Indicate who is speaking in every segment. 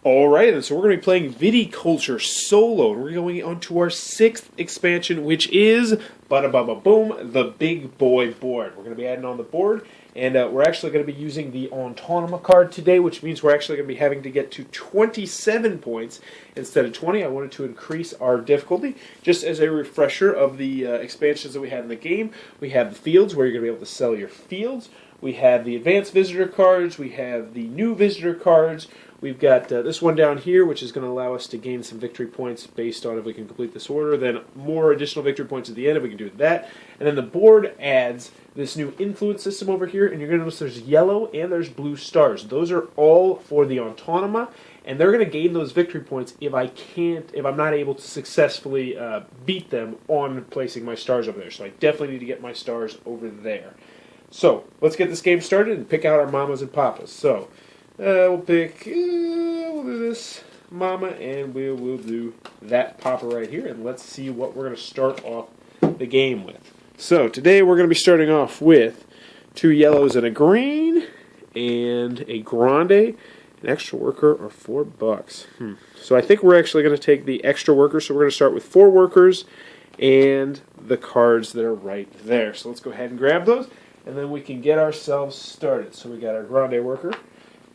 Speaker 1: Alright, then, so we're going to be playing Viticulture Solo, and we're going on to our 6th expansion, which is, bada-ba-ba-boom, the Big Boy board. We're going to be adding on the board, and we're actually going to be using the Autonoma card today, which means we're actually going to be having to get to 27 points instead of 20. I wanted to increase our difficulty. Just as a refresher of the expansions that we have in the game, we have the fields, where you're going to be able to sell your fields. We have the advanced visitor cards, we have the new visitor cards, we've got this one down here, which is going to allow us to gain some victory points based on if we can complete this order, then more additional victory points at the end if we can do that. And then the board adds this new influence system over here, and you're going to notice there's yellow and there's blue stars. Those are all for the Autonoma, and they're going to gain those victory points if I'm not able to successfully beat them on placing my stars over there. So I definitely need to get my stars over there. So, let's get this game started and pick out our mamas and papas. So, we'll do this mama, and we'll do that papa right here, and let's see what we're going to start off the game with. So, today we're going to be starting off with 2 yellows and a green, and a grande, an extra worker, or $4. So I think we're actually going to take the extra worker, so we're going to start with 4 workers, and the cards that are right there. So let's go ahead and grab those. And then we can get ourselves started. So we got our grande worker,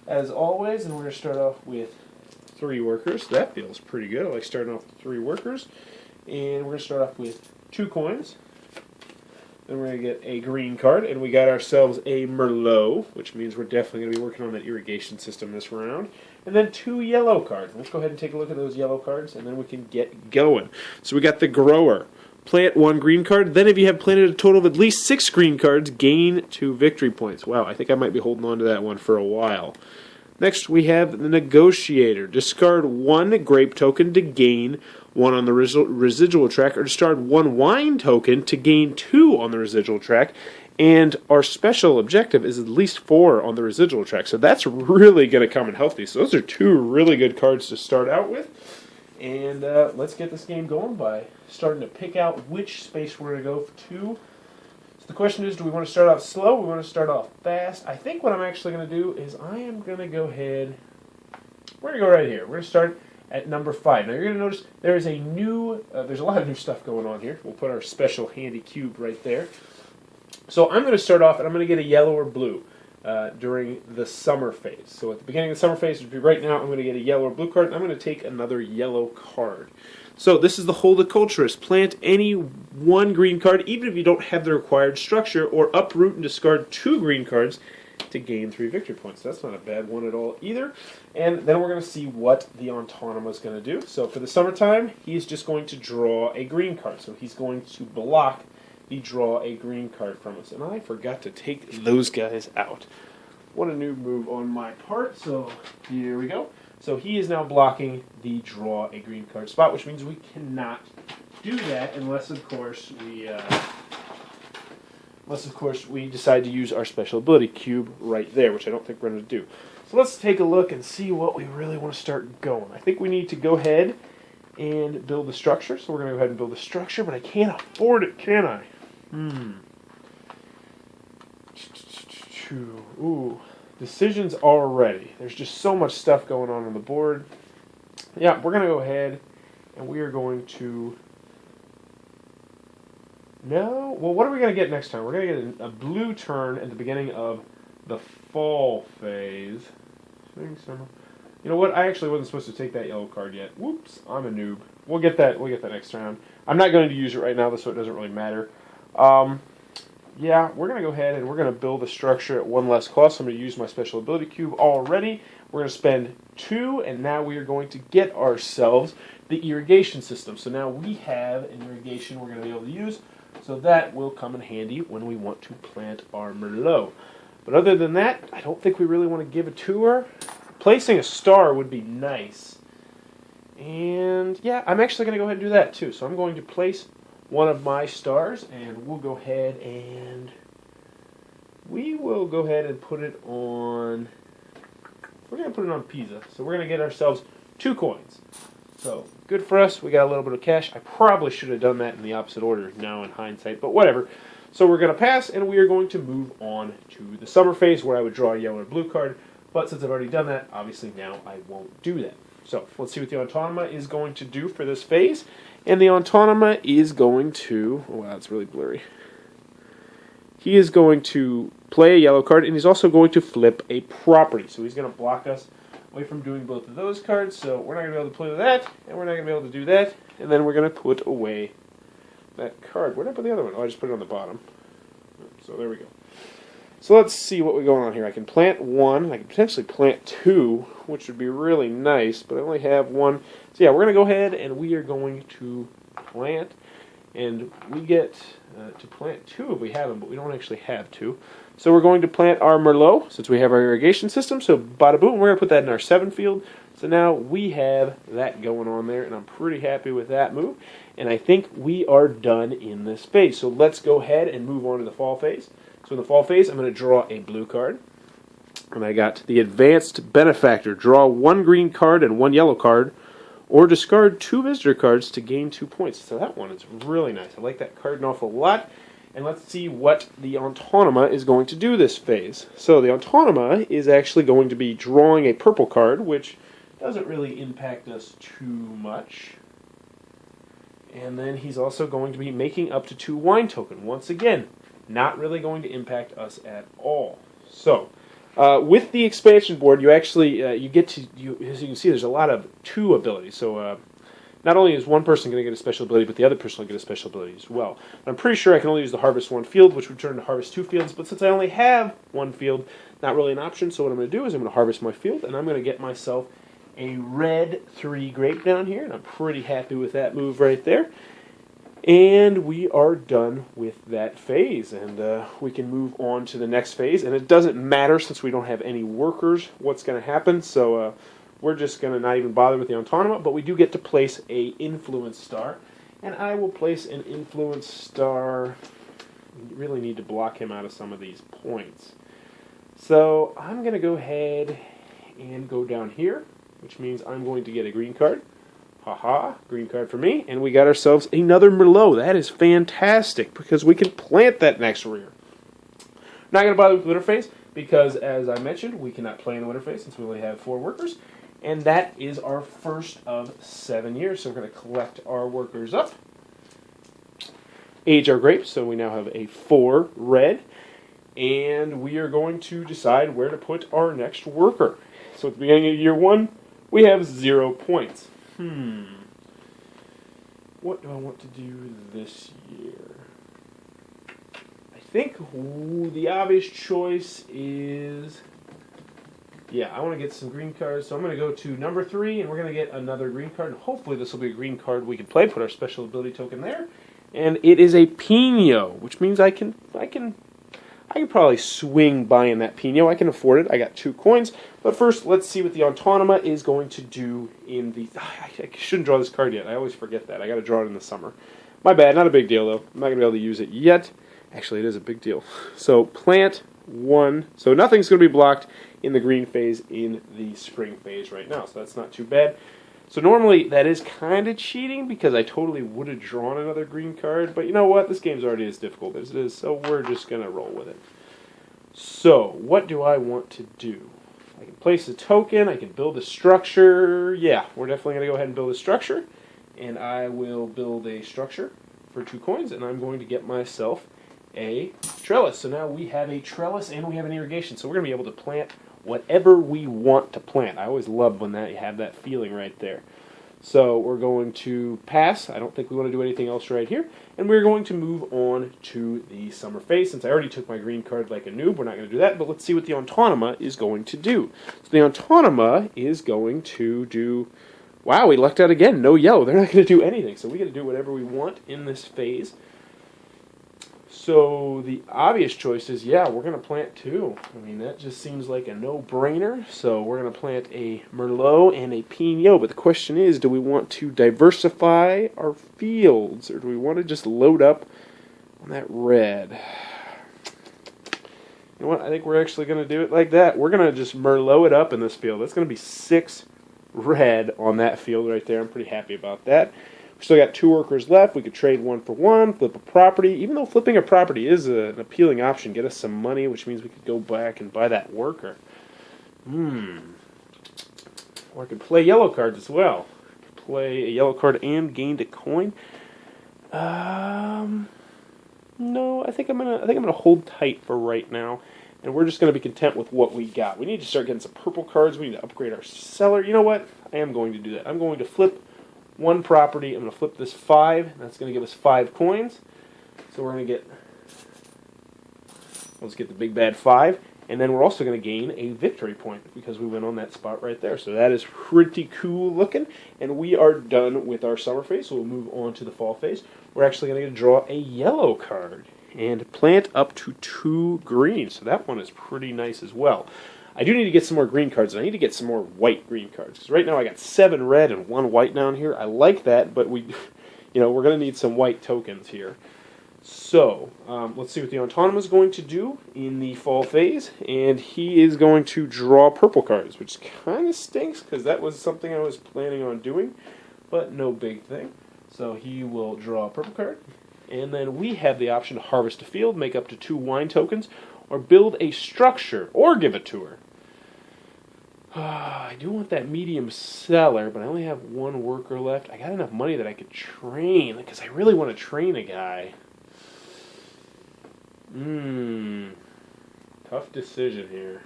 Speaker 1: as always, and we're going to start off with 3 workers. That feels pretty good. I like starting off with 3 workers. And we're going to start off with 2 coins. Then we're going to get a green card, and we got ourselves a Merlot, which means we're definitely going to be working on that irrigation system this round. And then 2 yellow cards. Let's go ahead and take a look at those yellow cards, and then we can get going. So we got the grower. Plant 1 green card. Then if you have planted a total of at least 6 green cards, gain 2 victory points. Wow, I think I might be holding on to that one for a while. Next, we have the negotiator. Discard 1 grape token to gain 1 on the residual track, or discard 1 wine token to gain 2 on the residual track. And our special objective is at least 4 on the residual track. So that's really going to come in healthy. So those are 2 really good cards to start out with. And let's get this game going by starting to pick out which space we're going to go to. So the question is, do we want to start off slow or we want to start off fast? I think what I'm actually going to do is I am going to go ahead, we're going to go right here. We're going to start at number 5. Now you're going to notice there is a new, there's a lot of new stuff going on here. We'll put our special handy cube right there. So I'm going to start off and I'm going to get a yellow or blue. During the summer phase. So at the beginning of the summer phase, which would be right now, I'm going to get a yellow or blue card, and I'm going to take another yellow card. So this is the Horticulturist. Plant any 1 green card, even if you don't have the required structure, or uproot and discard 2 green cards to gain 3 victory points. That's not a bad one at all either. And then we're going to see what the Autonoma is going to do. So for the summertime, he's just going to draw a green card. So he's going to block the draw a green card from us. And I forgot to take those guys out. What a new move on my part. So here we go. So he is now blocking the draw a green card spot, which means we cannot do that unless, of course, we decide to use our special ability cube right there, which I don't think we're going to do. So let's take a look and see what we really want to start going. I think we need to go ahead and build the structure. So we're going to go ahead and build the structure, but I can't afford it, can I? Ooh, decisions already. There's just so much stuff going on the board. Yeah, we're going to go ahead and we are going to... No? Well, what are we going to get next time? We're going to get a blue turn at the beginning of the fall phase. You know what? I actually wasn't supposed to take that yellow card yet. Whoops, I'm a noob. We'll get that next round. I'm not going to use it right now, so it doesn't really matter. Yeah, we're going to go ahead and we're going to build a structure at 1 less cost. I'm going to use my special ability cube already. We're going to spend 2, and now we are going to get ourselves the irrigation system. So now we have an irrigation we're going to be able to use, so that will come in handy when we want to plant our Merlot. But other than that, I don't think we really want to give a tour. Placing a star would be nice. And yeah, I'm actually going to go ahead and do that too. So I'm going to place 1 of my stars, and we'll go ahead and put it on, we're going to put it on Pisa. So we're going to get ourselves 2 coins. So good for us. We got a little bit of cash. I probably should have done that in the opposite order now in hindsight, but whatever. So we're going to pass, and we are going to move on to the summer phase where I would draw a yellow or blue card. But since I've already done that, obviously now I won't do that. So let's see what the Autonoma is going to do for this phase. And the Autonoma is going to... Oh, wow, that's really blurry. He is going to play a yellow card, and he's also going to flip a property. So he's going to block us away from doing both of those cards. So we're not going to be able to play that, and we're not going to be able to do that. And then we're going to put away that card. Where did I put the other one? Oh, I just put it on the bottom. So there we go. So let's see what we're going on here. I can plant one. I can potentially plant two, which would be really nice, but I only have one. So yeah, we're going to go ahead and we are going to plant. And we get to plant two if we have them, but we don't actually have two. So we're going to plant our Merlot, since we have our irrigation system. So bada boom, we're going to put that in our 7 field. So now we have that going on there, and I'm pretty happy with that move. And I think we are done in this phase. So let's go ahead and move on to the fall phase. So in the fall phase, I'm going to draw a blue card. And I got the Advanced Benefactor. Draw 1 green card and 1 yellow card, or discard 2 visitor cards to gain 2 points. So that one is really nice. I like that card an awful lot. And let's see what the Autonoma is going to do this phase. So the Autonoma is actually going to be drawing a purple card, which doesn't really impact us too much. And then he's also going to be making up to 2 wine token. Once again, not really going to impact us at all. So, with the expansion board, you actually, you get to, as you can see, there's a lot of 2 abilities. So, not only is one person going to get a special ability, but the other person will get a special ability as well. I'm pretty sure I can only use the Harvest 1 field, which would turn into Harvest 2 fields, but since I only have 1 field, not really an option, so what I'm going to do is I'm going to harvest my field, and I'm going to get myself a red 3 grape down here, and I'm pretty happy with that move right there. And we are done with that phase, and we can move on to the next phase. And it doesn't matter, since we don't have any workers, what's going to happen, so we're just going to not even bother with the Autonoma, but we do get to place a Influence Star. And I will place an Influence Star. You really need to block him out of some of these points. So I'm going to go ahead and go down here, which means I'm going to get a green card. Haha, green card for me. And we got ourselves another Merlot. That is fantastic, because we can plant that next rear. Not going to bother with the winter phase, because as I mentioned, we cannot play in the winter phase since we only have 4 workers. And that is our first of 7 years. So we're going to collect our workers up. Age our grapes, so we now have a 4 red. And we are going to decide where to put our next worker. So at the beginning of year 1, we have 0 points. What do I want to do this year? I think the obvious choice is... Yeah, I want to get some green cards, so I'm going to go to number 3, and we're going to get another green card. And hopefully this will be a green card we can play, put our special ability token there. And it is a Pino, which means I can probably swing buying that Pino. I can afford it. I got 2 coins. But first, let's see what the Autonoma is going to do in the... I shouldn't draw this card yet. I always forget that. I got to draw it in the summer. My bad. Not a big deal, though. I'm not going to be able to use it yet. Actually, it is a big deal. So, plant 1. So, nothing's going to be blocked in the green phase in the spring phase right now. So, that's not too bad. So, normally, that is kind of cheating because I totally would have drawn another green card. But you know what? This game's already as difficult as it is, so we're just going to roll with it. So, what do I want to do? I can place a token, I can build a structure. Yeah, we're definitely going to go ahead and build a structure. And I will build a structure for 2 coins, and I'm going to get myself a trellis. So now we have a trellis and we have an irrigation. So we're going to be able to plant whatever we want to plant. I always love when you have that feeling right there. So we're going to pass. I don't think we want to do anything else right here. And we're going to move on to the summer phase. Since I already took my green card like a noob, we're not going to do that. But let's see what the Autonoma is going to do. So the Autonoma is going to do... Wow, we lucked out again. No yellow. They're not going to do anything. So we get to do whatever we want in this phase. So the obvious choice is, yeah, we're going to plant 2. I mean, that just seems like a no-brainer. So we're going to plant a Merlot and a Pinot. But the question is, do we want to diversify our fields, or do we want to just load up on that red? You know what? I think we're actually going to do it like that. We're going to just Merlot it up in this field. That's going to be 6 red on that field right there. I'm pretty happy about that. We still got 2 workers left. We could trade 1 for 1, flip a property. Even though flipping a property is an appealing option, get us some money, which means we could go back and buy that worker. Or I could play yellow cards as well. Play a yellow card and gain a coin. No, I think I'm gonna hold tight for right now, and we're just gonna be content with what we got. We need to start getting some purple cards. We need to upgrade our cellar. You know what? I am going to do that. I'm going to flip one property. I'm going to flip this 5. That's going to give us 5 coins. So we're going to get. Let's get the big bad 5. And then we're also going to gain a victory point because we went on that spot right there. So that is pretty cool looking. And we are done with our summer phase, so we'll move on to the fall phase. We're actually going to draw a yellow card and plant up to 2 greens. So that one is pretty nice as well. I do need to get some more green cards, and I need to get some more white green cards. Because right now I got 7 red and 1 white down here. I like that, but we're going to need some white tokens here. So, let's see what the Autonomous is going to do in the fall phase. And he is going to draw purple cards, which kind of stinks because that was something I was planning on doing, but no big thing. So he will draw a purple card. And then we have the option to harvest a field, make up to 2 wine tokens, or build a structure, or give a tour. I do want that medium cellar, but I only have 1 worker left. I got enough money that I could train, because I really want to train a guy. Tough decision here.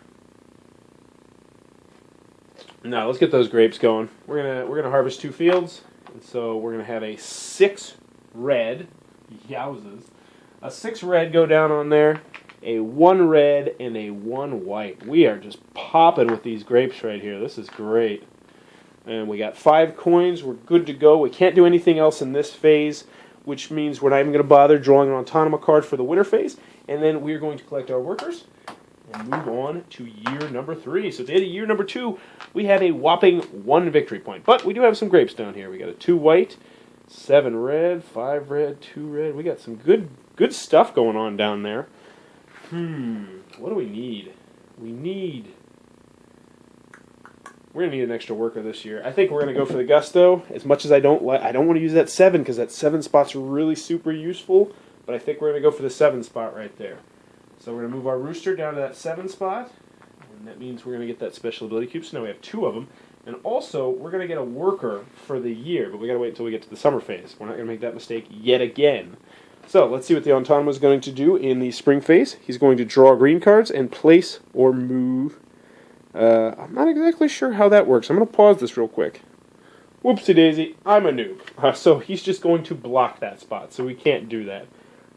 Speaker 1: No, let's get those grapes going. We're gonna harvest 2 fields, and so we're gonna have a 6 red. Yowzes. A 6 red go down on there, a 1 red, and a 1 white. We are just popping with these grapes right here. This is great. And we got 5 coins. We're good to go. We can't do anything else in this phase, which means we're not even going to bother drawing an Autonomous card for the winter phase. And then we're going to collect our workers and move on to year number 3. So at the end of year number 2, we have a whopping 1 victory point. But we do have some grapes down here. We got a 2 white, 7 red, 5 red, 2 red. We got some good stuff going on down there. What do we need? We're going to need an extra worker this year. I think we're going to go for the Gusto. As much as I don't want to use that 7 because that 7 spot's really super useful. But I think we're going to go for the 7 spot right there. So we're going to move our Rooster down to that 7 spot. And that means we're going to get that special ability cube. So now we have 2 of them. And also, we're going to get a worker for the year. But we got to wait until we get to the summer phase. We're not going to make that mistake yet again. So let's see what the Autonomous is going to do in the spring phase. He's going to draw green cards and place or move. I'm not exactly sure how that works. I'm going to pause this real quick. Whoopsie daisy, I'm a noob. So he's just going to block that spot, so we can't do that.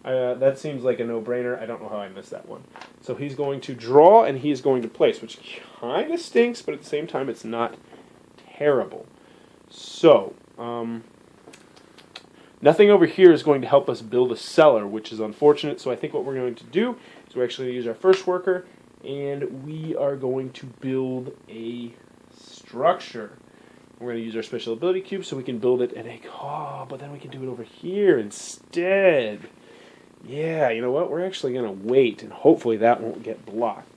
Speaker 1: That seems like a no-brainer. I don't know how I missed that one. So he's going to draw and he's going to place, which kind of stinks, but at the same time it's not terrible. So, nothing over here is going to help us build a cellar, which is unfortunate. So I think what we're going to do is we're actually going to use our first worker, and we are going to build a structure. We're going to use our special ability cube so we can build it at a... Oh, but then we can do it over here instead. Yeah, you know what? We're actually going to wait, and hopefully that won't get blocked.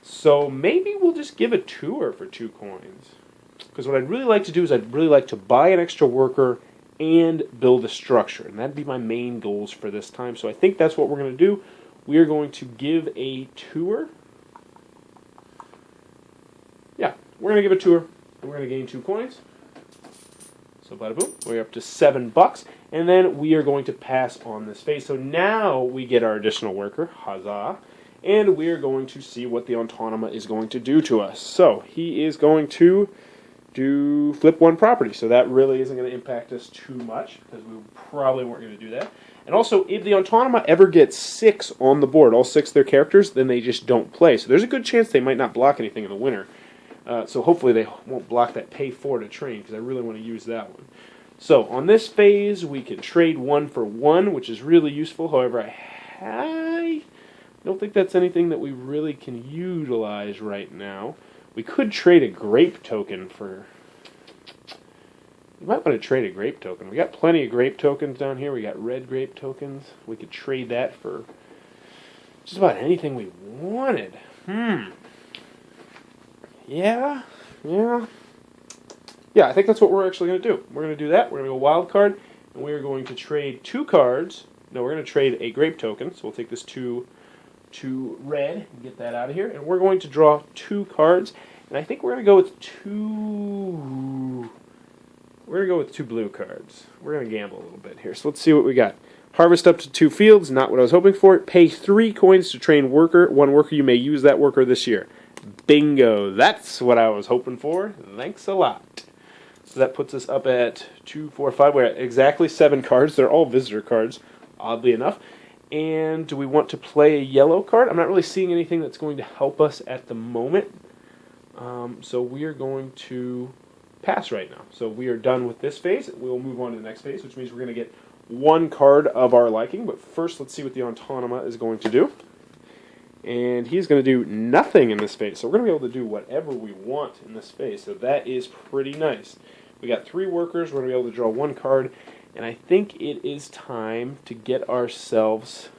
Speaker 1: So maybe we'll just give a tour for 2 coins. Because what I'd really like to do is I'd really like to buy an extra worker and build a structure. And that'd be my main goals for this time. So I think that's what we're going to do. We are going to give a tour. Yeah, we're going to give a tour. And we're going to gain 2 coins. So bada boom, we're up to $7. And then we are going to pass on this phase. So now we get our additional worker. Huzzah. And we are going to see what the Autonomous is going to do to us. So he is going to flip 1 property. So that really isn't going to impact us too much because we probably weren't going to do that. And also, if the Autonomous ever gets 6 on the board, all 6 of their characters, then they just don't play. So there's a good chance they might not block anything in the winter. So hopefully they won't block that pay 4 to train because I really want to use that one. So on this phase, we can trade 1 for 1, which is really useful. However, I don't think that's anything that we really can utilize right now. We could trade a grape token for... We might want to trade a grape token. We got plenty of grape tokens down here. We got red grape tokens. We could trade that for just about anything we wanted. Yeah, I think that's what we're actually going to do. We're going to do that. We're going to go wild card, and we're going to trade 2 cards. No, we're going to trade a grape token. So we'll take this 2 2 red, and get that out of here. And we're going to draw 2 cards, and I think we're going to go with 2... We're going to go with 2 blue cards. We're going to gamble a little bit here. So let's see what we got. Harvest up to 2 fields, not what I was hoping for. Pay 3 coins to train worker. 1 worker, you may use that worker this year. Bingo, that's what I was hoping for. Thanks a lot. So that puts us up at 2, 4, 5. We're at exactly 7 cards. They're all visitor cards, oddly enough. And do we want to play a yellow card? I'm not really seeing anything that's going to help us at the moment. So we are going to pass right now. So we are done with this phase. We'll move on to the next phase, which means we're going to get 1 card of our liking. But first, let's see what the Autonoma is going to do. And he's going to do nothing in this phase. So we're going to be able to do whatever we want in this phase. So that is pretty nice. We got 3 workers. We're going to be able to draw 1 card. And I think it is time to get ourselves...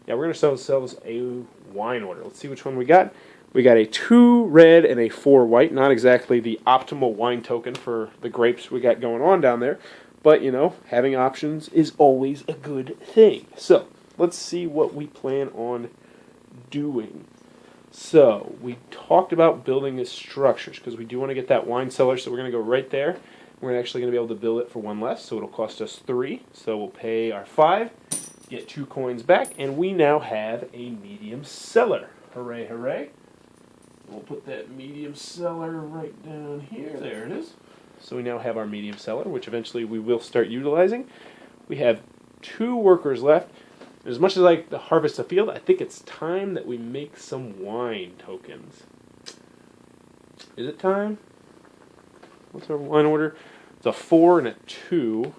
Speaker 1: Yeah, we're going to sell ourselves a wine order. Let's see which one we got. We got a 2 red and a 4 white. Not exactly the optimal wine token for the grapes we got going on down there. But, you know, having options is always a good thing. So, let's see what we plan on doing. So, we talked about building the structures because we do want to get that wine cellar, so we're going to go right there. We're actually going to be able to build it for 1 less, so it'll cost us 3. So we'll pay our 5, get 2 coins back, and we now have a medium cellar. Hooray, hooray. We'll put that medium cellar right down here. There it is. So we now have our medium cellar, which eventually we will start utilizing. We have 2 workers left. As much as I like to harvest a field, I think it's time that we make some wine tokens. Is it time? What's our wine order? It's a 4 and a 2.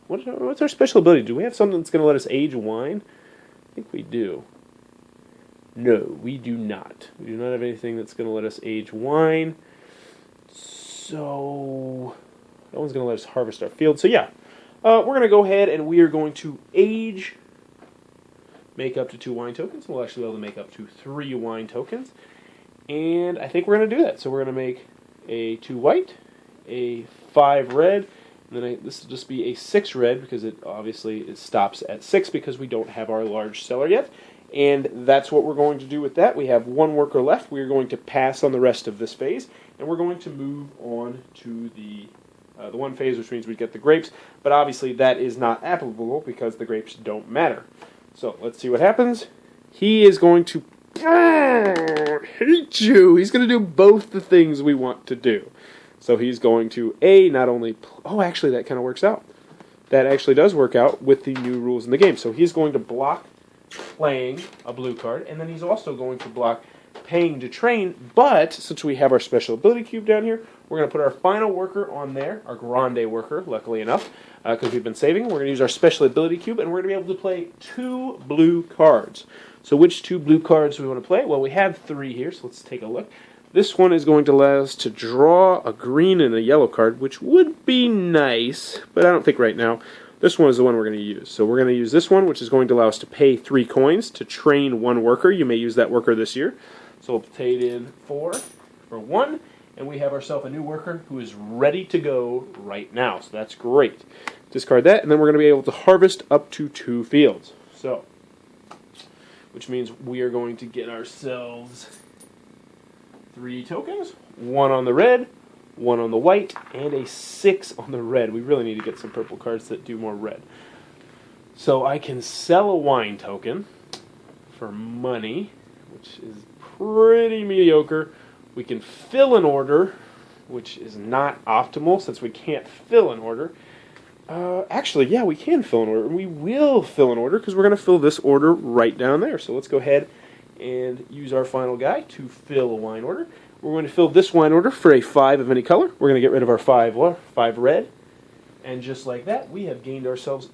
Speaker 1: What's our special ability? Do we have something that's going to let us age wine? I think we do. No, we do not. We do not have anything that's going to let us age wine. So, that one's going to let us harvest our field. So yeah, we're going to go ahead and we are going to age, make up to 2 wine tokens. We'll actually be able to make up to 3 wine tokens. And I think we're going to do that. So we're going to make a 2 white, a 5 red, and then this will just be a 6 red because it stops at 6 because we don't have our large cellar yet. And that's what we're going to do with that. We have 1 worker left. We are going to pass on the rest of this phase, and we're going to move on to the 1 phase, which means we get the grapes. But obviously that is not applicable because the grapes don't matter. So let's see what happens. He is going to hate you. He's going to do both the things we want to do. So he's going to not only... Oh, actually, that kind of works out. That actually does work out with the new rules in the game. So he's going to block playing a blue card, and then he's also going to block paying to train, but since we have our special ability cube down here, we're going to put our final worker on there, our grande worker, luckily enough, because we've been saving. We're going to use our special ability cube, and we're going to be able to play 2 blue cards. So which 2 blue cards do we want to play? Well, we have 3 here, so let's take a look. This one is going to allow us to draw a green and a yellow card, which would be nice, but I don't think right now. This one is the one we're going to use. So we're going to use this one, which is going to allow us to pay 3 coins to train 1 worker. You may use that worker this year. So we'll trade in 4 for 1, and we have ourselves a new worker who is ready to go right now. So that's great. Discard that, and then we're going to be able to harvest up to 2 fields. So, which means we are going to get ourselves 3 tokens, 1 on the red, 1 on the white, and a 6 on the red. We really need to get some purple cards that do more red. So I can sell a wine token for money, which is pretty mediocre. We can fill an order, which is not optimal since we can't fill an order. Actually, yeah, we can fill an order. We will fill an order because we're going to fill this order right down there. So let's go ahead and use our final guy to fill a wine order. We're going to fill this wine order for a 5 of any color. We're going to get rid of our 5 red. And just like that, we have gained ourselves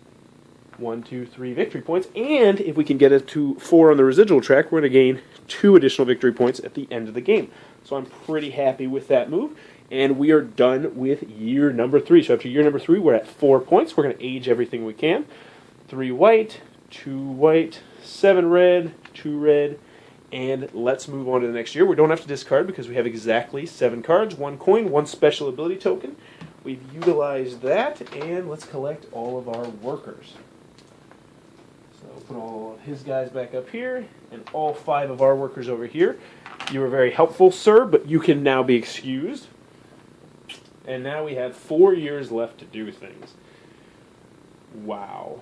Speaker 1: 1, 2, 3 victory points. And if we can get it to 4 on the residual track, we're going to gain 2 additional victory points at the end of the game. So I'm pretty happy with that move. And we are done with year number 3. So after year number 3, we're at 4 points. We're going to age everything we can. 3 white, 2 white, 7 red, 2 red, and let's move on to the next year. We don't have to discard because we have exactly 7 cards, 1 coin, 1 special ability token. We've utilized that, and let's collect all of our workers. So put all of his guys back up here, and all 5 of our workers over here. You were very helpful, sir, but you can now be excused. And now we have 4 years left to do things. Wow.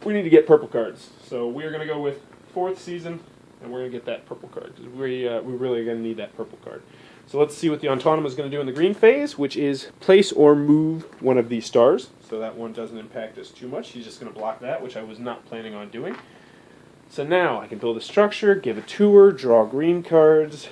Speaker 1: We need to get purple cards. So we're going to go with 4th season, and we're going to get that purple card. Because we really are going to need that purple card. So let's see what the Autonomous is going to do in the green phase, which is place or move one of these stars. So that one doesn't impact us too much. He's just going to block that, which I was not planning on doing. So now I can build a structure, give a tour, draw green cards.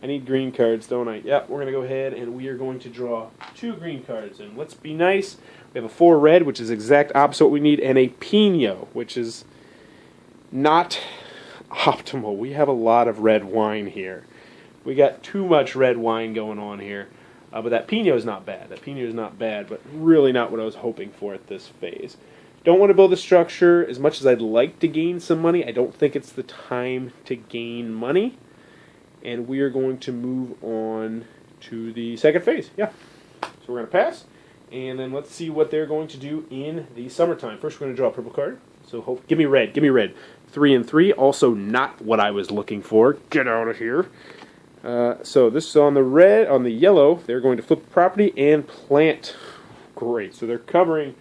Speaker 1: I need green cards, don't I? Yep, we're going to go ahead and we are going to draw 2 green cards. And let's be nice. We have a 4 red, which is exact opposite what we need, and a Pinot, which is not optimal. We have a lot of red wine here. We got too much red wine going on here. But that Pinot is not bad. That Pinot is not bad, but really not what I was hoping for at this phase. Don't want to build a structure. As much as I'd like to gain some money, I don't think it's the time to gain money. And we are going to move on to the second phase. Yeah. So we're going to pass. And then let's see what they're going to do in the summertime. First, we're going to draw a purple card. So give me red. Give me red. 3 and 3. Also not what I was looking for. Get out of here. So this is on the red. On the yellow, they're going to flip the property and plant. Great. So they're covering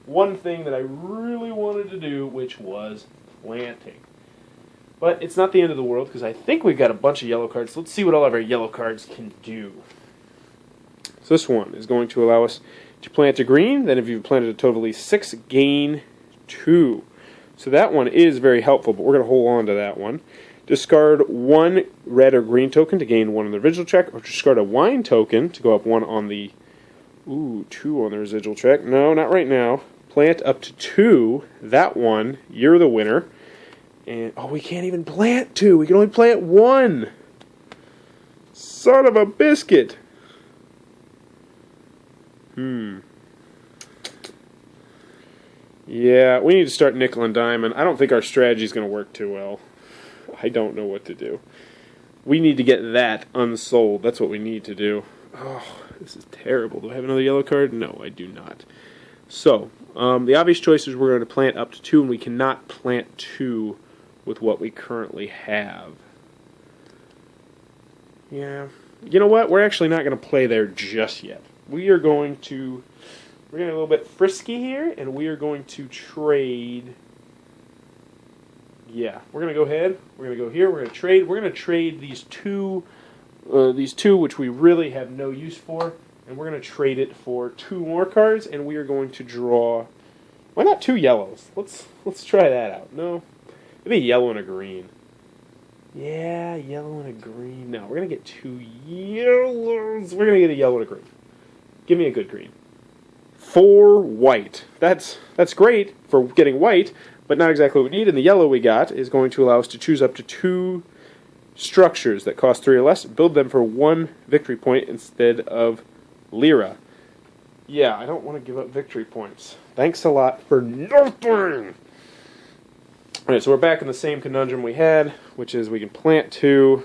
Speaker 1: one thing that I really wanted to do, which was planting. But it's not the end of the world, because I think we've got a bunch of yellow cards. So let's see what all of our yellow cards can do. So this one is going to allow us to plant a green. Then if you've planted a total of 6, gain 2. So that one is very helpful, but we're going to hold on to that one. Discard 1 red or green token to gain 1 on the residual check, or discard a wine token to go up 1 on the... 2 on the residual check. No, not right now. Plant up to 2. That one, you're the winner. And, we can't even plant 2. We can only plant 1. Son of a biscuit. Yeah, we need to start nickel and diamond. I don't think our strategy is going to work too well. I don't know what to do. We need to get that unsold. That's what we need to do. Oh, this is terrible. Do I have another yellow card? No, I do not. So, the obvious choice is we're going to plant up to 2, and we cannot plant 2 with what we currently have. Yeah. You know what? We're actually not going to play there just yet. We're going to get a little bit frisky here, and we are going to trade. Yeah, we're going to go ahead. We're going to go here. We're going to trade. We're going to trade these two, which we really have no use for, and we're going to trade it for 2 more cards, and we are going to draw. Why not 2 yellows? Let's try that out. No, maybe a yellow and a green. Yeah, yellow and a green. No, we're going to get 2 yellows. We're going to get a yellow and a green. Give me a good green. 4 white. That's great for getting white, but not exactly what we need. And the yellow we got is going to allow us to choose up to 2 structures that cost 3 or less, build them for 1 victory point instead of lira. Yeah, I don't want to give up victory points. Thanks a lot for nothing! Alright, so we're back in the same conundrum we had, which is we can plant 2.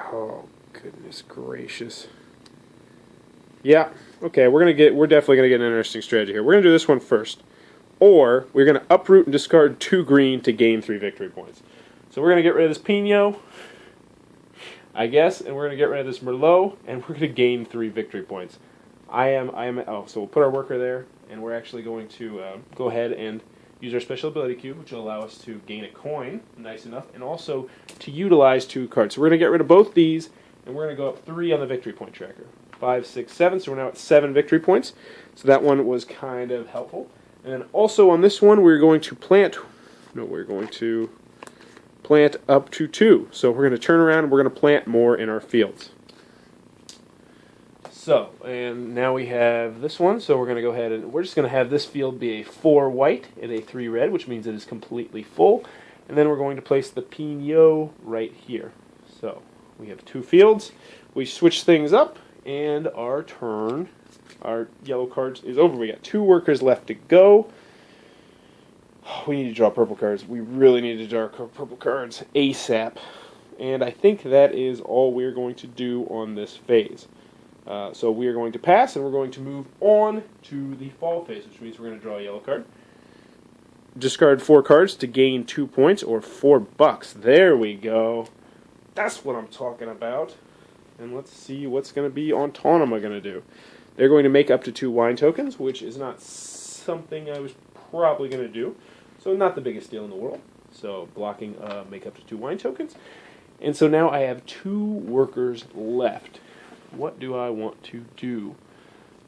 Speaker 1: Oh, goodness gracious. Yeah, okay, we're definitely gonna get an interesting strategy here. We're gonna do this one first. Or we're gonna uproot and discard 2 green to gain 3 victory points. So we're gonna get rid of this Pinot, I guess, and we're gonna get rid of this Merlot, and we're gonna gain 3 victory points. So we'll put our worker there, and we're actually going to go ahead and use our special ability cube, which will allow us to gain a coin, nice enough, and also to utilize 2 cards. So we're going to get rid of both these, and we're going to go up 3 on the victory point tracker. 5, 6, 7, so we're now at 7 victory points. So that one was kind of helpful. And then also on this one, we're going to plant up to 2. So we're going to turn around and we're going to plant more in our fields. So, and now we have this one, so we're going to go ahead and we're just going to have this field be a 4 white and a 3 red, which means it is completely full. And then we're going to place the Pinot right here. So, we have 2 fields. We switch things up, and our turn, our yellow cards is over. We got 2 workers left to go. We need to draw purple cards. We really need to draw purple cards ASAP. And I think that is all we're going to do on this phase. So we are going to pass, and we're going to move on to the fall phase, which means we're going to draw a yellow card. Discard 4 cards to gain 2 points, or $4. There we go. That's what I'm talking about. And let's see what's going to be Autonoma going to do. They're going to make up to 2 wine tokens, which is not something I was probably going to do. So not the biggest deal in the world. So blocking make up to 2 wine tokens. And so now I have 2 workers left. What do I want to do?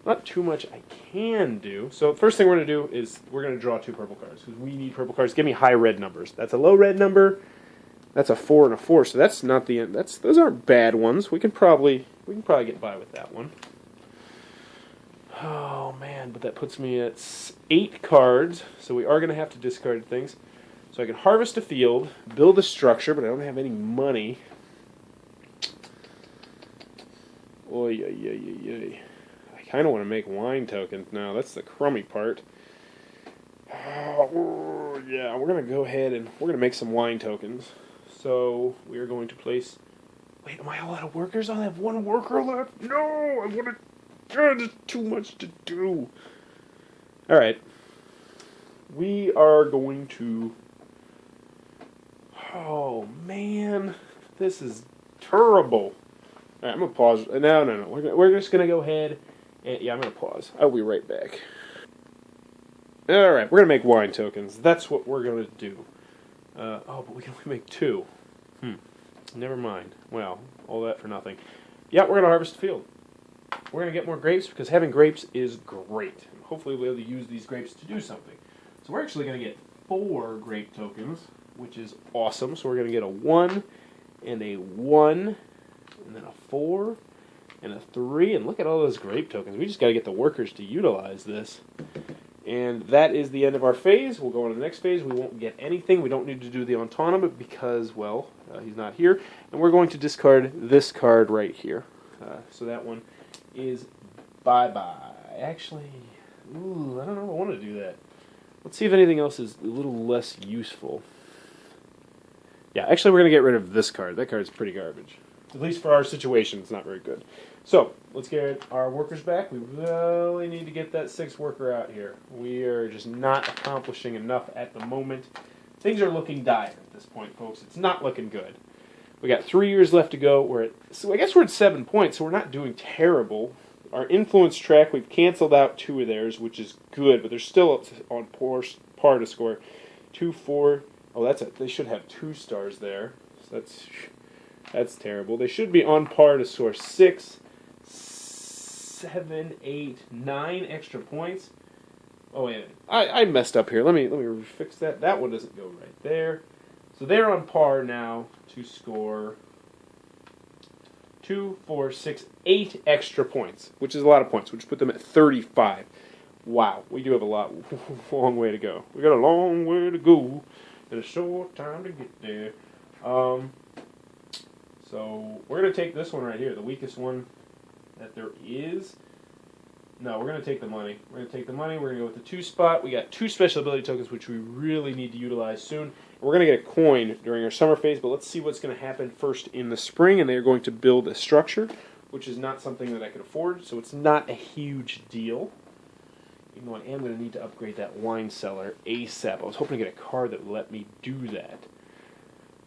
Speaker 1: Not too much I can do. So first thing we're going to do is we're going to draw 2 purple cards, because we need purple cards. Give me high red numbers. That's a low red number. That's a 4 and a 4. So that's not the end. Those aren't bad ones. We can probably get by with that one. Oh man, but that puts me at 8 cards. So we are going to have to discard things. So I can harvest a field, build a structure, but I don't have any money. Oy, oy, oy, oy. I kind of want to make wine tokens now. That's the crummy part. Oh, yeah, we're going to go ahead and we're going to make some wine tokens. So we are going to place... Wait, am I all out of workers? I only have 1 worker left? No! I want to... there's too much to do. Alright. We are going to... Oh, man. This is terrible. Alright, I'm going to pause. No. We're just going to go ahead and... Yeah, I'm going to pause. I'll be right back. Alright, we're going to make wine tokens. That's what we're going to do. But we can only make 2. Never mind. Well, all that for nothing. Yeah, we're going to harvest the field. We're going to get more grapes, because having grapes is great. And hopefully we'll be able to use these grapes to do something. So we're actually going to get 4 grape tokens, which is awesome. So we're going to get a 1 and a 1. And then a 4, and a 3, and look at all those grape tokens. We just got to get the workers to utilize this. And that is the end of our phase. We'll go on to the next phase. We won't get anything. We don't need to do the Autonoma because, well, he's not here. And we're going to discard this card right here. So that one is bye-bye. Actually, I don't know if I want to do that. Let's see if anything else is a little less useful. Yeah, actually we're going to get rid of this card. That card's pretty garbage. At least for our situation, it's not very good. So, let's get our workers back. We really need to get that 6th worker out here. We are just not accomplishing enough at the moment. Things are looking dire at this point, folks. It's not looking good. We got 3 years left to go. So I guess we're at 7 points, so we're not doing terrible. Our influence track, we've canceled out 2 of theirs, which is good, but they're still on par to score 2, 4. Oh, they should have 2 stars there. So that's terrible. They should be on par to score 6, 7, 8, 9 extra points. Oh wait, I messed up here. Let me fix that. That one doesn't go right there. So they're on par now to score 2, 4, 6, 8 extra points, which is a lot of points, which put them at 35. Wow, we do have a long way to go. We got a long way to go and a short time to get there. So we're going to take this one right here, the weakest one that there is. No, we're going to take the money. We're going to take the money. We're going to go with the 2 spot. We got 2 special ability tokens, which we really need to utilize soon. We're going to get a coin during our summer phase, but let's see what's going to happen first in the spring. And they are going to build a structure, which is not something that I could afford, so it's not a huge deal. Even though I am going to need to upgrade that wine cellar ASAP. I was hoping to get a card that would let me do that.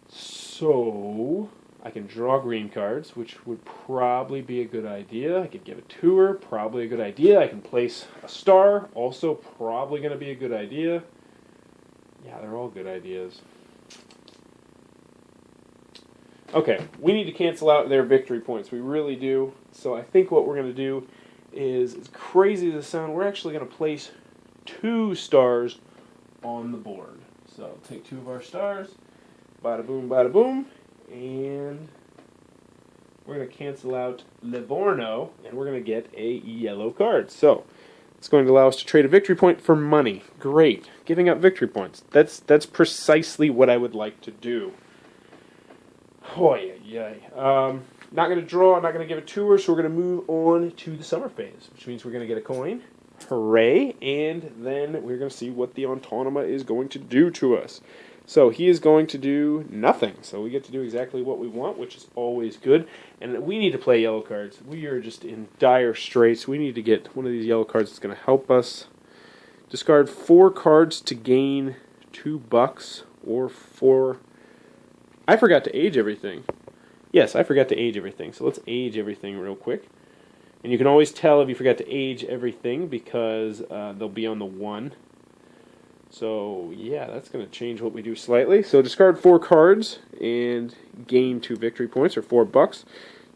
Speaker 1: So I can draw green cards, which would probably be a good idea. I could give a tour, probably a good idea. I can place a star, also probably going to be a good idea. Yeah, they're all good ideas. Okay, we need to cancel out their victory points. We really do. So I think what we're going to do is, as crazy as it sounds, we're actually going to place 2 stars on the board. So take 2 of our stars, bada boom, and we're going to cancel out Livorno, and we're going to get a yellow card. So it's going to allow us to trade a victory point for money. Great. Giving up victory points. That's precisely what I would like to do. Oh, yeah. Not going to draw, not going to give a tour, so we're going to move on to the summer phase, which means we're going to get a coin. Hooray. And then we're going to see what the Autonoma is going to do to us. So he is going to do nothing. So we get to do exactly what we want, which is always good. And we need to play yellow cards. We are just in dire straits. We need to get one of these yellow cards that's going to help us. Discard 4 cards to gain $2 or 4. I forgot to age everything. Yes, I forgot to age everything. So let's age everything real quick. And you can always tell if you forgot to age everything because they'll be on the 1. So, yeah, that's going to change what we do slightly. So discard 4 cards and gain 2 victory points, or $4.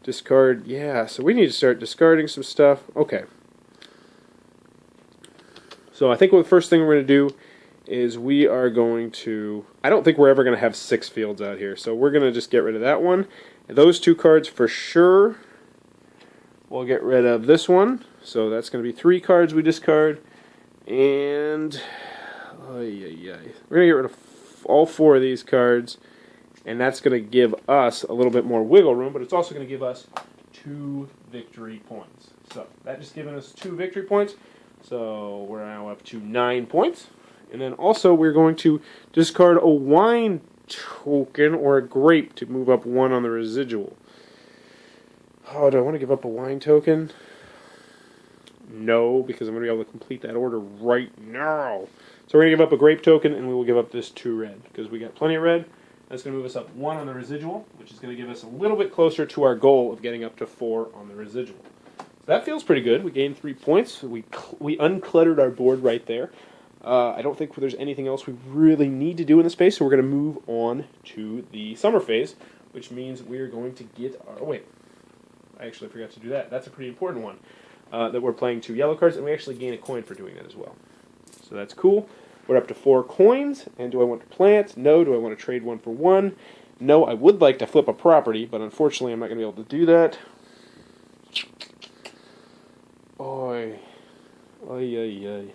Speaker 1: Discard, yeah, so we need to start discarding some stuff. Okay. So I think the first thing we're going to do is we are going to... I don't think we're ever going to have 6 fields out here, so we're going to just get rid of that one. And those 2 cards for sure. We'll get rid of this one. So that's going to be 3 cards we discard. And... We're going to get rid of all 4 of these cards, and that's going to give us a little bit more wiggle room, but it's also going to give us 2 victory points. So that just giving us 2 victory points, so we're now up to 9 points. And then also we're going to discard a wine token or a grape to move up 1 on the residual. Oh, do I want to give up a wine token? No, because I'm going to be able to complete that order right now. So we're going to give up a grape token, and we will give up this 2 red, because we got plenty of red. That's going to move us up 1 on the residual, which is going to give us a little bit closer to our goal of getting up to 4 on the residual. So that feels pretty good. We gained 3 points. We uncluttered our board right there. I don't think there's anything else we really need to do in the space, so we're going to move on to the summer phase, which means we're going to get our... Oh, wait. I actually forgot to do that. That's a pretty important one. That we're playing 2 yellow cards, and we actually gain a coin for doing that as well. So that's cool. We're up to 4 coins, and do I want to plant? No. Do I want to trade 1 for 1? No, I would like to flip a property, but unfortunately I'm not going to be able to do that. Oy. Oy, oy, oy.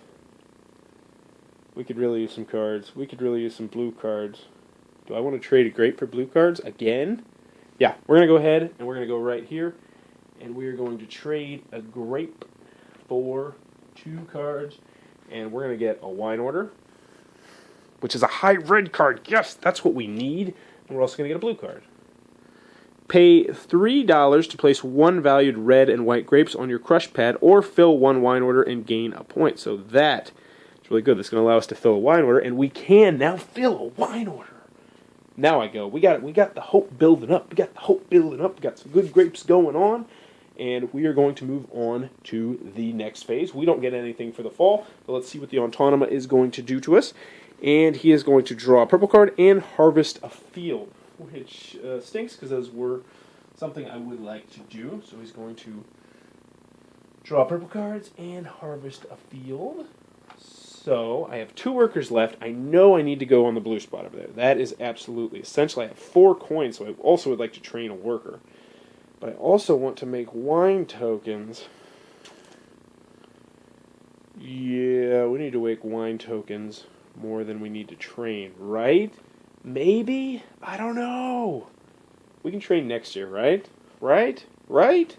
Speaker 1: We could really use some cards. We could really use some blue cards. Do I want to trade a grape for blue cards again? Yeah, we're going to go ahead, and we're going to go right here, and we are going to trade a grape for 2 cards. And we're going to get a wine order, which is a high red card. Yes, that's what we need. And we're also going to get a blue card. Pay $3 to place 1 valued red and white grapes on your crush pad, or fill 1 wine order and gain a point. So that is really good. That's going to allow us to fill a wine order, and we can now fill a wine order. Now I go. We got the hope building up. We got the hope building up. We got some good grapes going on. And we are going to move on to the next phase. We don't get anything for the fall, but let's see what the Autonoma is going to do to us. And he is going to draw a purple card and harvest a field, which stinks because those were something I would like to do. So he's going to draw purple cards and harvest a field. So I have 2 workers left. I know I need to go on the blue spot over there. That is absolutely essential. I have 4 coins, so I also would like to train a worker. But I also want to make wine tokens. Yeah, we need to make wine tokens more than we need to train, right? Maybe? I don't know. We can train next year, right? Right? Right?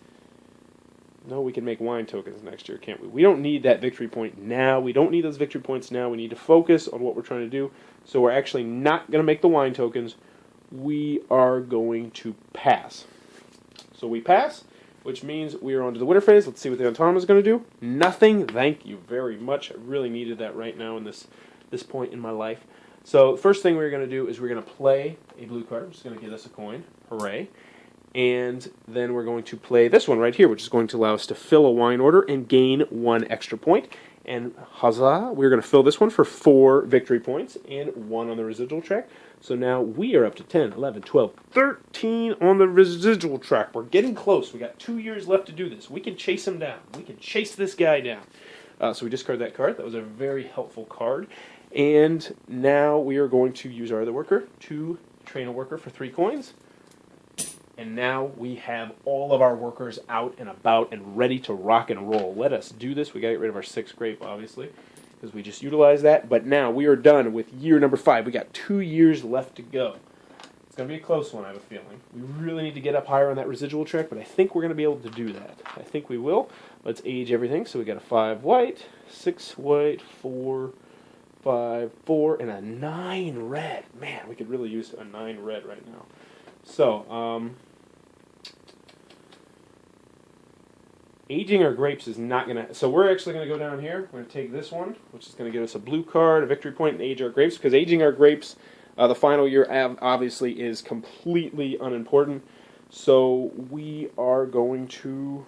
Speaker 1: No, we can make wine tokens next year, can't we? We don't need that victory point now. We don't need those victory points now. We need to focus on what we're trying to do. So we're actually not going to make the wine tokens. We are going to pass. So we pass, which means we are on to the winter phase. Let's see what the Autonoma is going to do. Nothing. Thank you very much. I really needed that right now in this point in my life. So the first thing we're going to do is we're going to play a blue card, which is going to get us a coin. Hooray. And then we're going to play this one right here, which is going to allow us to fill a wine order and gain 1 extra point. And huzzah, we're going to fill this one for 4 victory points and 1 on the residual track. So now we are up to 10, 11, 12, 13 on the residual track. We're getting close. We got 2 years left to do this. We can chase him down. We can chase this guy down. So we discard that card. That was a very helpful card. And now we are going to use our other worker to train a worker for 3 coins. And now we have all of our workers out and about and ready to rock and roll. Let us do this. We got to get rid of our 6th grape, obviously, because we just utilized that. But now we are done with year number 5. We got 2 years left to go. It's going to be a close one, I have a feeling. We really need to get up higher on that residual track, but I think we're going to be able to do that. I think we will. Let's age everything. So we got a 5 white, 6 white, 4 5, 4, and a 9 red. Man, we could really use a 9 red right now. So, aging our grapes is not going to... So we're actually going to go down here. We're going to take this one, which is going to give us a blue card, a victory point, and age our grapes. Because aging our grapes, the final year obviously is completely unimportant. So we are going to...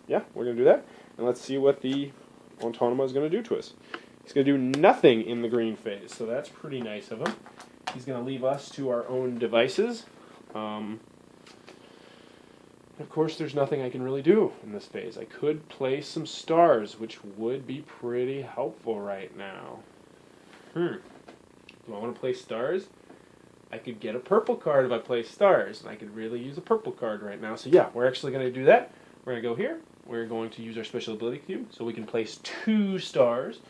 Speaker 1: Yeah, we're going to do that. And let's see what the Autonoma is going to do to us. He's going to do nothing in the green phase, so that's pretty nice of him. He's going to leave us to our own devices. Of course, there's nothing I can really do in this phase. I could play some stars, which would be pretty helpful right now. Do I want to play stars? I could get a purple card if I play stars, and I could really use a purple card right now. So yeah, we're actually going to do that. We're going to go here. We're going to use our special ability cube, so we can place 2 stars.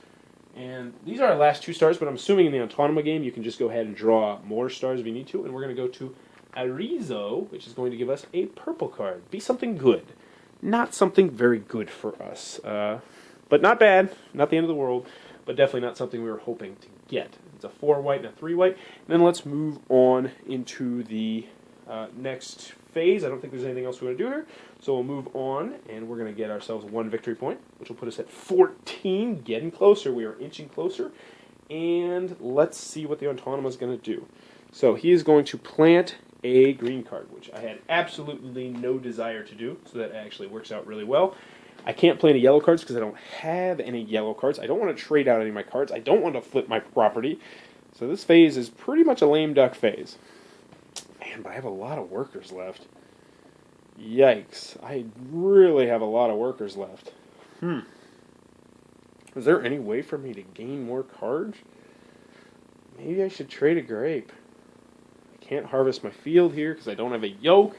Speaker 1: And these are our last 2 stars, but I'm assuming in the Autonoma game you can just go ahead and draw more stars if you need to. And we're going to go to Arizo, which is going to give us a purple card. Be something good. Not something very good for us. But not bad. Not the end of the world. But definitely not something we were hoping to get. It's a 4 white and a 3 white. And then let's move on into the next phase. I don't think there's anything else we want to do here. So we'll move on, and we're going to get ourselves 1 victory point, which will put us at 14. Getting closer. We are inching closer. And let's see what the Autonoma is going to do. So he is going to plant a green card, which I had absolutely no desire to do, so that actually works out really well. I can't play any yellow cards because I don't have any yellow cards. I don't want to trade out any of my cards. I don't want to flip my property. So this phase is pretty much a lame duck phase. Man, but I have a lot of workers left. Yikes. I really have a lot of workers left. Is there any way for me to gain more cards? Maybe I should trade a grape. I can't harvest my field here because I don't have a yoke.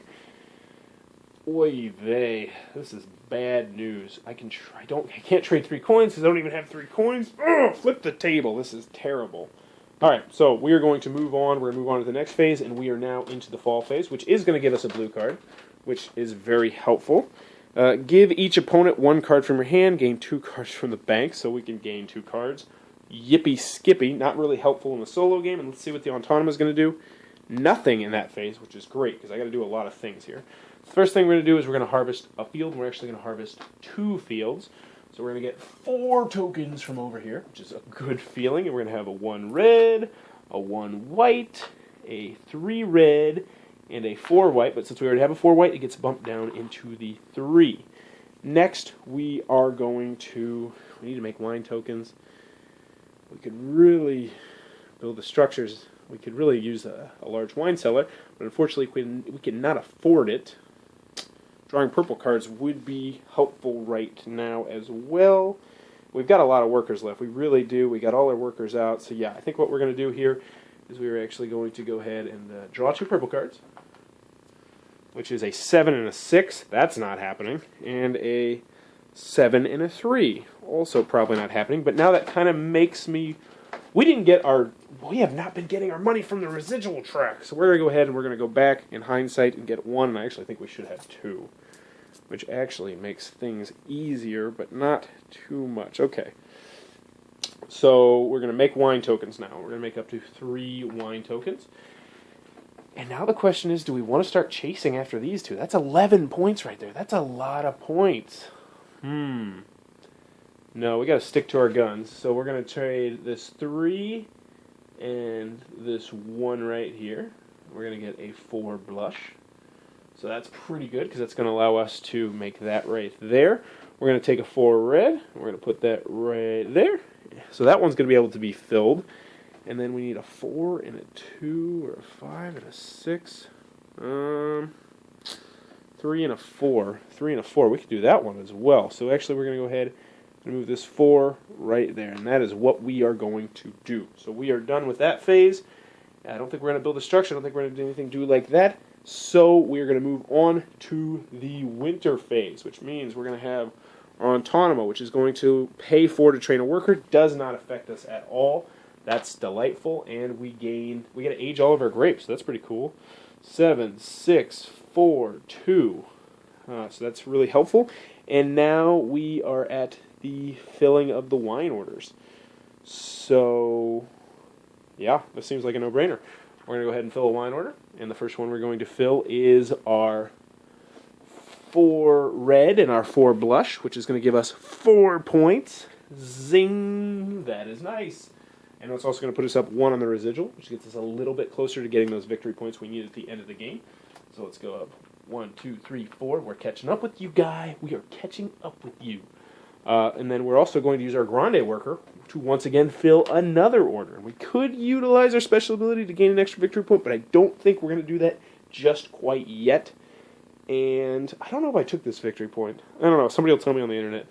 Speaker 1: Oy vey, this is bad news. I can't trade 3 coins because I don't even have 3 coins. Ugh, flip the table. This is terrible. Alright, so we are going to move on. We're going to move on to the next phase, and we are now into the fall phase, which is going to give us a blue card, which is very helpful. Give each opponent 1 card from your hand, gain 2 cards from the bank, so we can gain 2 cards. Yippee skippy, not really helpful in the solo game, and let's see what the Autonoma is going to do. Nothing in that phase, which is great, because I got to do a lot of things here. The first thing we're going to do is we're going to harvest a field, and we're actually going to harvest 2 fields. So we're going to get 4 tokens from over here, which is a good feeling, and we're going to have a 1 red, a 1 white, a 3 red, and a 4 white, but since we already have a 4 white, it gets bumped down into the 3. Next, we are going to, we need to make wine tokens. We could really build the structures. We could really use a large wine cellar, but unfortunately we cannot afford it. Drawing purple cards would be helpful right now as well. We've got a lot of workers left. We really do. We got all our workers out. So yeah, I think what we're going to do here is we're actually going to go ahead and draw 2 purple cards, which is a 7 and a 6. That's not happening. And a 7 and a 3. Also probably not happening. But now that kind of makes me... We have not been getting our money from the residual track. So we're going to go ahead and we're going to go back in hindsight and get 1. And I actually think we should have 2. Which actually makes things easier, but not too much. Okay. So we're going to make wine tokens now. We're going to make up to 3 wine tokens. And now the question is, do we want to start chasing after these 2? That's 11 points right there. That's a lot of points. No, we got to stick to our guns. So we're going to trade this 3 and this 1 right here. We're going to get a 4 blush. So that's pretty good because that's going to allow us to make that right there. We're going to take a 4 red. We're going to put that right there. So that one's going to be able to be filled. And then we need a 4 and a 2 or a 5 and a 6. 3 and a 4. 3 and a 4. We could do that one as well. So actually we're going to go ahead and move this 4 right there. And that is what we are going to do. So we are done with that phase. I don't think we're going to build a structure. I don't think we're going to do anything like that. So we're going to move on to the winter phase, which means we're going to have our Autonoma, which is going to pay 4 to train a worker. Does not affect us at all. That's delightful, and we get to age all of our grapes, so that's pretty cool. 7, 6, 4, 2. So that's really helpful. And now we are at the filling of the wine orders. So, yeah, this seems like a no-brainer. We're going to go ahead and fill a wine order. And the first one we're going to fill is our 4 red and our 4 blush, which is going to give us 4 points. Zing! That is nice. And it's also going to put us up 1 on the residual, which gets us a little bit closer to getting those victory points we need at the end of the game. So let's go up 1, 2, 3, 4. We're catching up with you, guy. We are catching up with you. And then we're also going to use our Grande worker to once again fill another order. We could utilize our special ability to gain an extra victory point, but I don't think we're going to do that just quite yet. And I don't know if I took this victory point. I don't know. Somebody will tell me on the internet.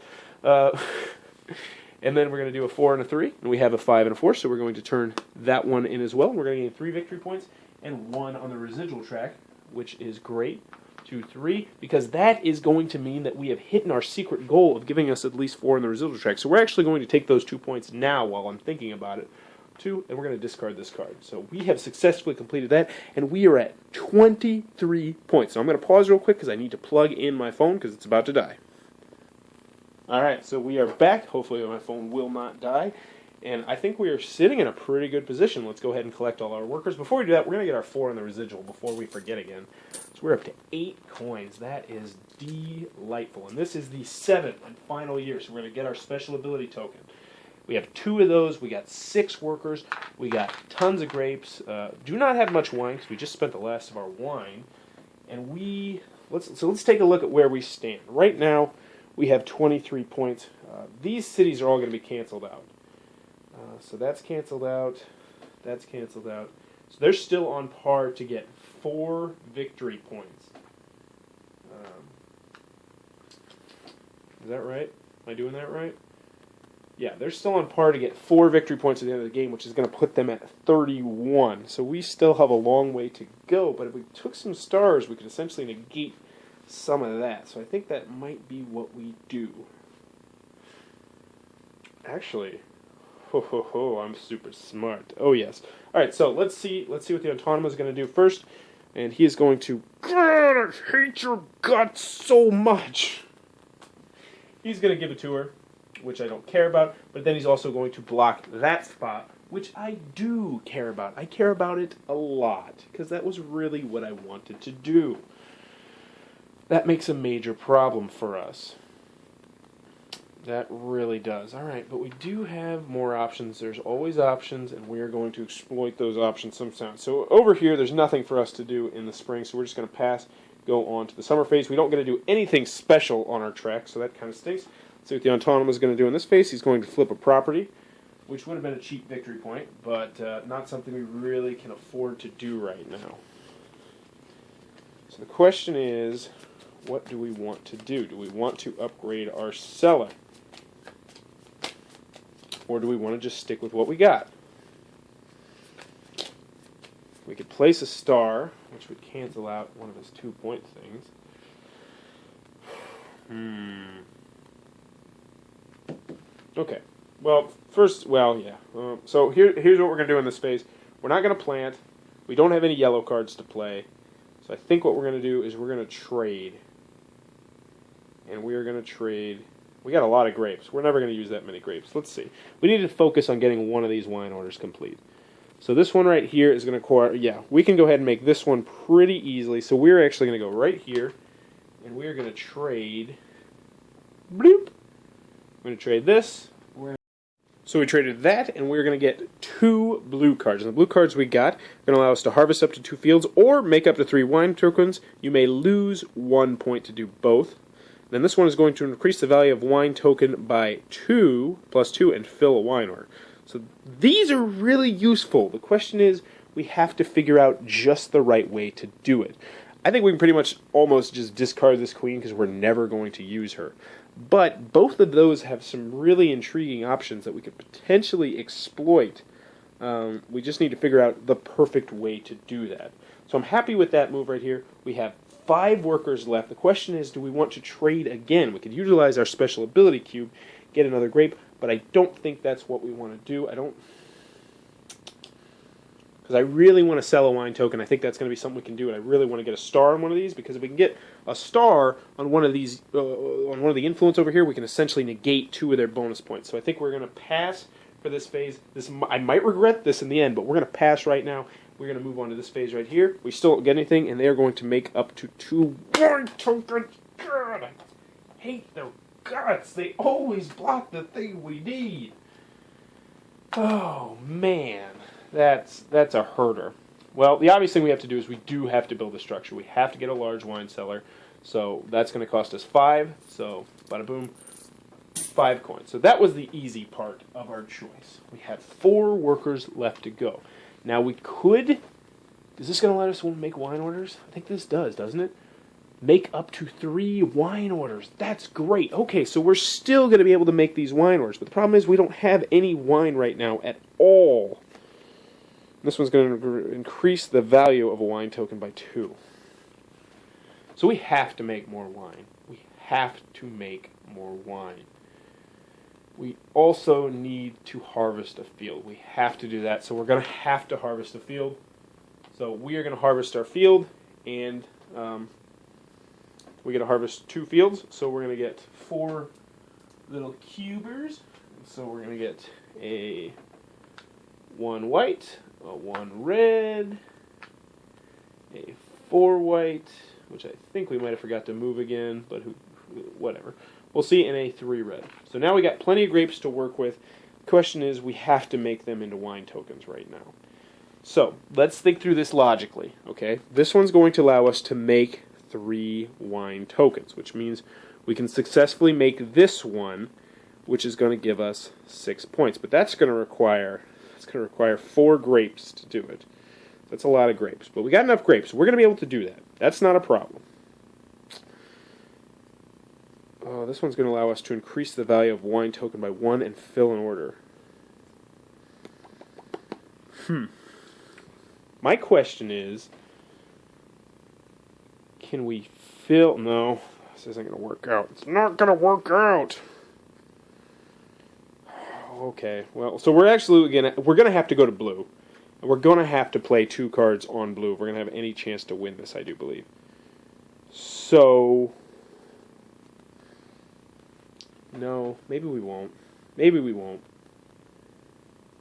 Speaker 1: And then we're going to do a 4 and a 3, and we have a 5 and a 4, so we're going to turn that one in as well. We're going to gain 3 victory points and 1 on the residual track, which is great. 2, 3, because that is going to mean that we have hit our secret goal of giving us at least 4 on the residual track. So we're actually going to take those 2 points now while I'm thinking about it. 2, and we're going to discard this card. So we have successfully completed that, and we are at 23 points. So I'm going to pause real quick because I need to plug in my phone because it's about to die. Alright, so we are back. Hopefully my phone will not die. And I think we are sitting in a pretty good position. Let's go ahead and collect all our workers. Before we do that, we're going to get our 4 on the residual before we forget again. So we're up to 8 coins. That is delightful. And this is the 7th and final year, so we're going to get our special ability token. We have 2 of those. We got 6 workers. We got tons of grapes. Do not have much wine because we just spent the last of our wine. And let's take a look at where we stand. Right now, we have 23 points. These cities are all going to be canceled out. So that's canceled out. That's canceled out. So they're still on par to get 4 victory points. Is that right? Am I doing that right? Yeah, they're still on par to get 4 victory points at the end of the game, which is going to put them at 31. So we still have a long way to go, but if we took some stars, we could essentially negate some of that. So I think that might be what we do. Actually, I'm super smart. Oh yes. All right, so let's see what the Autonomous is going to do first, and he is going to. God, I hate your guts so much. He's going to give it to her, which I don't care about, but then he's also going to block that spot, which I do care about. I care about it a lot because that was really what I wanted to do. That makes a major problem for us. That really does. All right, but we do have more options. There's always options, and we are going to exploit those options sometime. So over here, there's nothing for us to do in the spring, so we're just going to pass, go on to the summer phase. We don't get to do anything special on our track, so that kind of stinks. Let's see what the Autonomous is going to do in this phase. He's going to flip a property, which would have been a cheap victory point, but not something we really can afford to do right now. So the question is, what do we want to do? Do we want to upgrade our cellar? Or do we want to just stick with what we got? We could place a star, which would cancel out one of his 2-point things. Okay. Well, first, yeah. So here's what we're going to do in this phase. We're not going to plant. We don't have any yellow cards to play. So I think what we're going to do is we're going to trade. And we are going to trade. We got a lot of grapes. We're never going to use that many grapes. Let's see. We need to focus on getting one of these wine orders complete. So this one right here is going to require, we can go ahead and make this one pretty easily. So we're actually going to go right here, and we're going to trade, bloop. We're going to trade this. So we traded that, and we're going to get 2 blue cards. And the blue cards we got are going to allow us to harvest up to 2 fields or make up to 3 wine tokens. You may lose 1 point to do both. Then this one is going to increase the value of wine token by 2, plus 2, and fill a wine order. So these are really useful. The question is, we have to figure out just the right way to do it. I think we can pretty much almost just discard this queen because we're never going to use her. But both of those have some really intriguing options that we could potentially exploit. We just need to figure out the perfect way to do that. So I'm happy with that move right here. We have 5 workers left. The question is, do we want to trade again? We could utilize our special ability cube, get another grape, but I don't think that's what we want to do. Because I really want to sell a wine token. I think that's going to be something we can do, and I really want to get a star on one of these, because if we can get a star on one of these, on one of the influence over here, we can essentially negate 2 of their bonus points. So I think we're going to pass for this phase. I might regret this in the end, but we're going to pass right now. We're going to move on to this phase right here. We still don't get anything, and they are going to make up to 2 wine tokens. God, I hate their guts. They always block the thing we need. Oh, man. That's a herder. Well, the obvious thing we have to do is we do have to build a structure. We have to get a large wine cellar. So that's going to cost us 5. So, bada boom, 5 coins. So that was the easy part of our choice. We have 4 workers left to go. Now we could... Is this going to let us make wine orders? I think this does, doesn't it? Make up to 3 wine orders. That's great. Okay, so we're still going to be able to make these wine orders. But the problem is we don't have any wine right now at all. This one's going to increase the value of a wine token by 2. So we have to make more wine. We have to make more wine. We also need to harvest a field. We have to do that. So we're going to have to harvest a field. So we are going to harvest our field, and we're going to harvest 2 fields. So we're going to get 4 little cubers. So we're going to get a 1 white, a 1 red, a 4 white, which I think we might have forgot to move again, but whatever. We'll see, and a 3 red. So now we got plenty of grapes to work with. The question is, we have to make them into wine tokens right now. So let's think through this logically, okay? This one's going to allow us to make 3 wine tokens, which means we can successfully make this one, which is going to give us 6 points. But that's going to require 4 grapes to do it. That's a lot of grapes. But we got enough grapes. We're going to be able to do that. That's not a problem. This one's going to allow us to increase the value of wine token by 1 and fill an order. My question is, can we fill... No, this isn't going to work out. It's not going to work out. Okay, well, so we're going to have to go to blue. And we're going to have to play 2 cards on blue if we're going to have any chance to win this, I do believe. So... No, maybe we won't. Maybe we won't.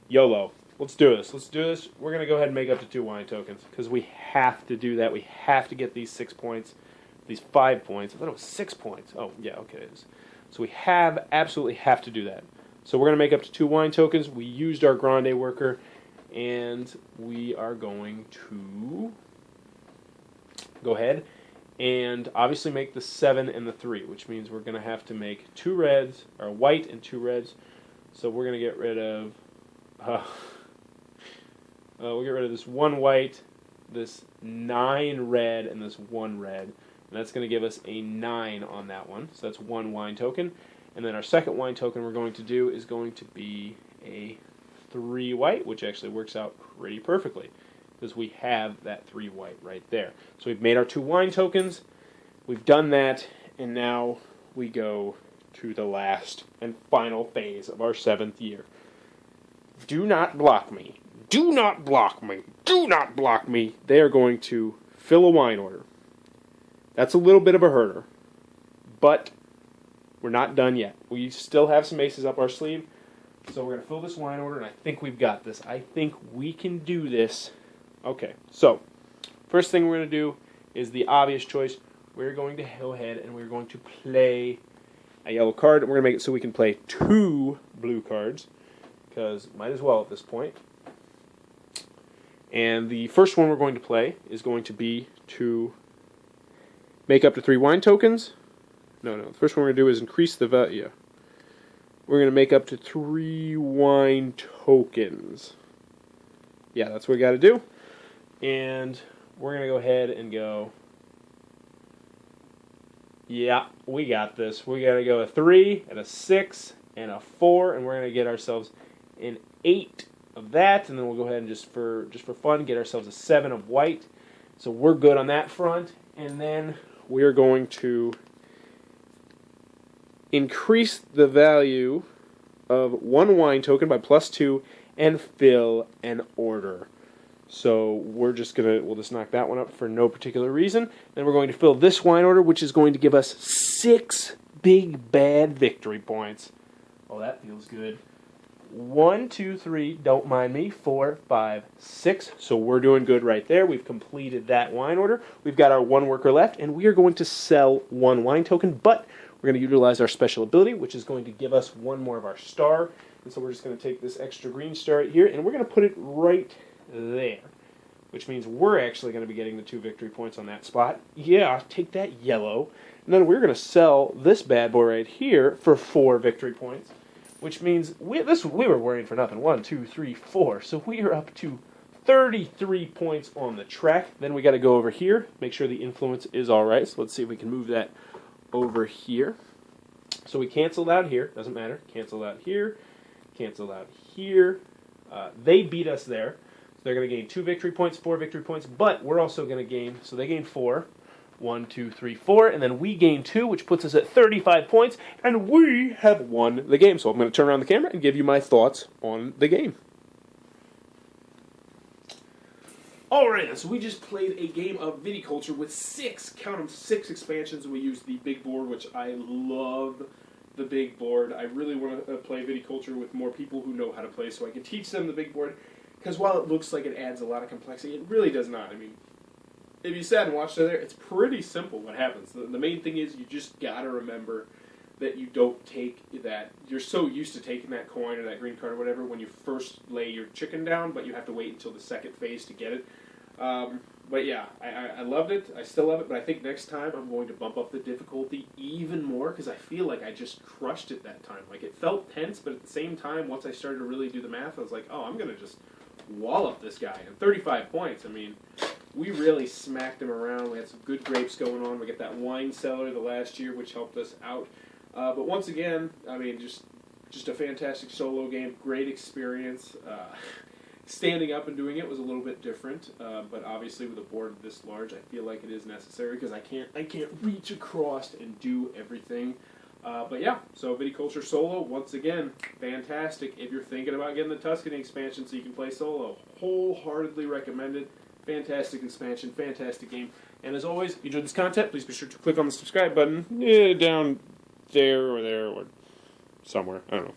Speaker 1: YOLO. Let's do this. Let's do this. We're going to go ahead and make up to 2 wine tokens because we have to do that. We have to get these 6 points, these 5 points. I thought it was 6 points. Oh, yeah, okay, it is. So we absolutely have to do that. So we're going to make up to 2 wine tokens. We used our Grande worker, and we are going to go ahead and obviously make the 7 and the 3, which means we're going to have to make 2 reds, or white and 2 reds. So we're going to get rid of, we'll get rid of this 1 white, this 9 red, and this 1 red. And that's going to give us a 9 on that one. So that's 1 wine token. And then our second wine token we're going to do is going to be a 3 white, which actually works out pretty perfectly, because we have that 3 white right there. So we've made our 2 wine tokens, we've done that, and now we go to the last and final phase of our 7th year. Do not block me. Do not block me. Do not block me. They are going to fill a wine order. That's a little bit of a herder, but we're not done yet. We still have some aces up our sleeve, so we're going to fill this wine order, and I think we've got this. I think we can do this. Okay, so first thing we're going to do is the obvious choice. We're going to go ahead and we're going to play a yellow card. And we're going to make it so we can play 2 blue cards, because might as well at this point. And the first one we're going to play is going to be to make up to 3 wine tokens. No, the first one we're going to do is increase the value. We're going to make up to 3 wine tokens. Yeah, that's what we got to do. And we're going to go ahead and go, yeah, we got this. We got to go a 3 and a 6 and a 4, and we're going to get ourselves an 8 of that, and then we'll go ahead and just for fun get ourselves a 7 of white. So we're good on that front, and then we're going to increase the value of 1 wine token by +2 and fill an order. So we'll just knock that one up for no particular reason. Then we're going to fill this wine order, which is going to give us 6 big bad victory points. Oh, that feels good. 1, 2, 3, don't mind me, 4, 5, 6. So we're doing good right there. We've completed that wine order. We've got our one worker left, and we are going to sell one wine token, but we're going to utilize our special ability, which is going to give us one more of our star. And so we're just going to take this extra green star right here, and we're going to put it right there, which means we're actually going to be getting the 2 victory points on that spot. Yeah, take that yellow. And then we're going to sell this bad boy right here for 4 victory points, which means we were worrying for nothing. 1, 2, 3, 4. So we are up to 33 points on the track. Then we got to go over here, make sure the influence is all right. So let's see if we can move that over here. So we canceled out here. Doesn't matter. Canceled out here. Canceled out here. They beat us there. So they're going to gain 2 victory points, 4 victory points, but we're also going to gain, so they gain 4. 1, 2, 3, 4, and then we gain 2, which puts us at 35 points, and we have won the game. So I'm going to turn around the camera and give you my thoughts on the game. Alright, so we just played a game of Viticulture with 6, count them, 6 expansions. We used the big board, which I love the big board. I really want to play Viticulture with more people who know how to play so I can teach them the big board, because while it looks like it adds a lot of complexity, it really does not. I mean, if you sat and watched it there, it's pretty simple what happens. The main thing is you just got to remember that you don't take that. You're so used to taking that coin or that green card or whatever when you first lay your chicken down, but you have to wait until the second phase to get it. But yeah, I loved it. I still love it, but I think next time I'm going to bump up the difficulty even more because I feel like I just crushed it that time. Like, it felt tense, but at the same time, once I started to really do the math, I was like, oh, I'm going to just wallop this guy. And 35 points, I mean, we really smacked him around. We had some good grapes going on. We got that wine cellar the last year, which helped us out. But once again, I mean, just a fantastic solo game. Great experience. Standing up and doing it was a little bit different, but obviously with a board this large, I feel like it is necessary because I can't reach across and do everything. But yeah, so Viticulture Solo, once again, fantastic. If you're thinking about getting the Tuscany expansion so you can play solo, wholeheartedly recommended. Fantastic expansion, fantastic game. And as always, if you enjoyed this content, please be sure to click on the subscribe button down there or somewhere. I don't know.